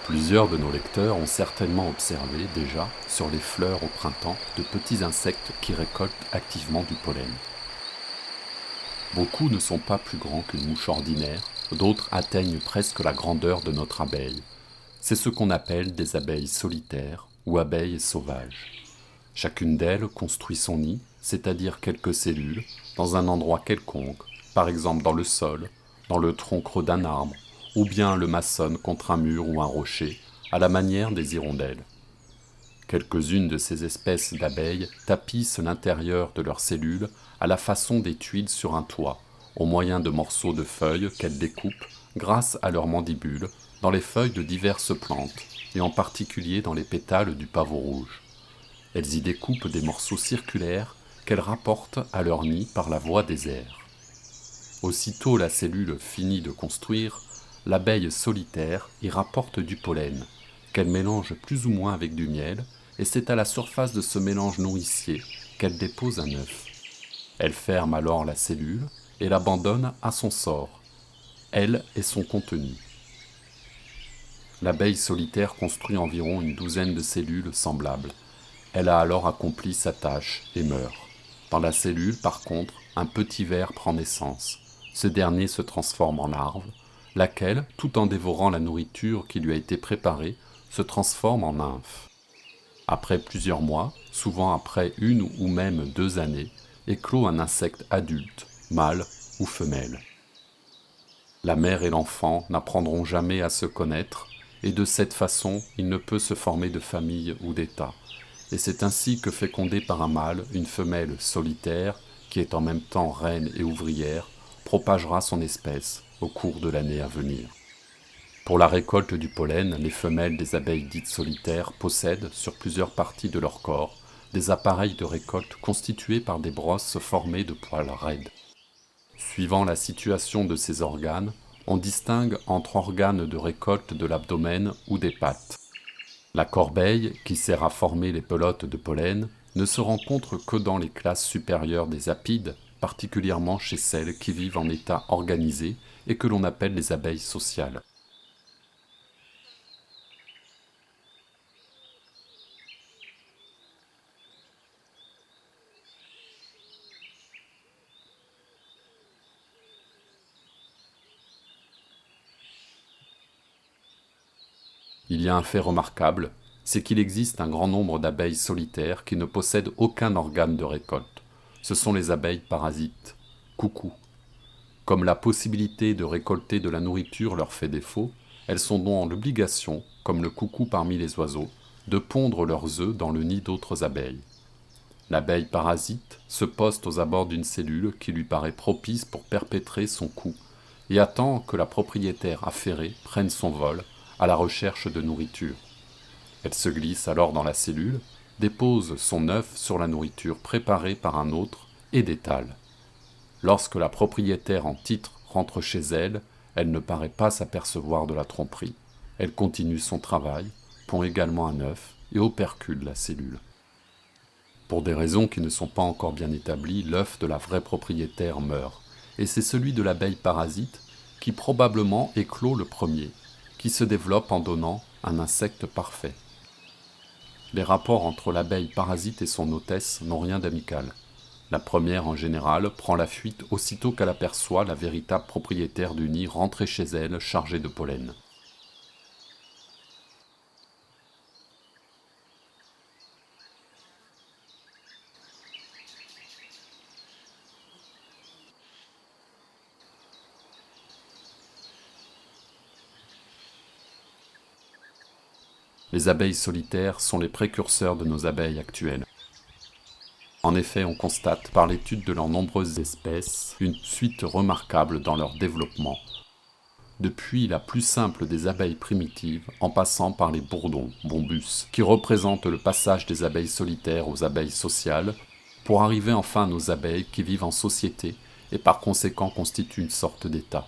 Plusieurs de nos lecteurs ont certainement observé déjà, sur les fleurs au printemps, de petits insectes qui récoltent activement du pollen. Beaucoup ne sont pas plus grands qu'une mouche ordinaire, d'autres atteignent presque la grandeur de notre abeille. C'est ce qu'on appelle des abeilles solitaires ou abeilles sauvages. Chacune d'elles construit son nid, c'est-à-dire quelques cellules, dans un endroit quelconque, par exemple dans le sol, dans le tronc creux d'un arbre, ou bien le maçonne contre un mur ou un rocher, à la manière des hirondelles. Quelques-unes de ces espèces d'abeilles tapissent l'intérieur de leurs cellules à la façon des tuiles sur un toit, au moyen de morceaux de feuilles qu'elles découpent, grâce à leurs mandibules, dans les feuilles de diverses plantes, et en particulier dans les pétales du pavot rouge. Elles y découpent des morceaux circulaires qu'elles rapportent à leur nid par la voie des airs. Aussitôt la cellule finie de construire, l'abeille solitaire y rapporte du pollen, qu'elle mélange plus ou moins avec du miel, et c'est à la surface de ce mélange nourricier qu'elle dépose un œuf. Elle ferme alors la cellule et l'abandonne à son sort, elle et son contenu. L'abeille solitaire construit environ une douzaine de cellules semblables. Elle a alors accompli sa tâche et meurt. Dans la cellule, par contre, un petit ver prend naissance. Ce dernier se transforme en larve, laquelle, tout en dévorant la nourriture qui lui a été préparée, se transforme en nymphe. Après plusieurs mois, souvent après 1 ou même 2 années, éclot un insecte adulte, mâle ou femelle. La mère et l'enfant n'apprendront jamais à se connaître, et de cette façon, il ne peut se former de famille ou d'état. Et c'est ainsi que fécondée par un mâle, une femelle solitaire, qui est en même temps reine et ouvrière, propagera son espèce au cours de l'année à venir. Pour la récolte du pollen, les femelles des abeilles dites solitaires possèdent, sur plusieurs parties de leur corps, des appareils de récolte constitués par des brosses formées de poils raides. Suivant la situation de ces organes, on distingue entre organes de récolte de l'abdomen ou des pattes. La corbeille, qui sert à former les pelotes de pollen, ne se rencontre que dans les classes supérieures des apides, particulièrement chez celles qui vivent en état organisé et que l'on appelle les abeilles sociales. Il y a un fait remarquable, c'est qu'il existe un grand nombre d'abeilles solitaires qui ne possèdent aucun organe de récolte. Ce sont les abeilles parasites, coucous. Comme la possibilité de récolter de la nourriture leur fait défaut, elles sont dans l'obligation, comme le coucou parmi les oiseaux, de pondre leurs œufs dans le nid d'autres abeilles. L'abeille parasite se poste aux abords d'une cellule qui lui paraît propice pour perpétrer son coup et attend que la propriétaire affairée prenne son vol à la recherche de nourriture. Elle se glisse alors dans la cellule, dépose son œuf sur la nourriture préparée par un autre et détale. Lorsque la propriétaire en titre rentre chez elle, elle ne paraît pas s'apercevoir de la tromperie. Elle continue son travail, pond également un œuf et opercule la cellule. Pour des raisons qui ne sont pas encore bien établies, l'œuf de la vraie propriétaire meurt, et c'est celui de l'abeille parasite qui probablement éclot le premier, qui se développe en donnant un insecte parfait. Les rapports entre l'abeille parasite et son hôtesse n'ont rien d'amical. La première, en général, prend la fuite aussitôt qu'elle aperçoit la véritable propriétaire du nid rentrer chez elle chargée de pollen. Les abeilles solitaires sont les précurseurs de nos abeilles actuelles. En effet, on constate, par l'étude de leurs nombreuses espèces, une suite remarquable dans leur développement, depuis la plus simple des abeilles primitives, en passant par les bourdons, bombus, qui représentent le passage des abeilles solitaires aux abeilles sociales, pour arriver enfin à nos abeilles qui vivent en société et par conséquent constituent une sorte d'État.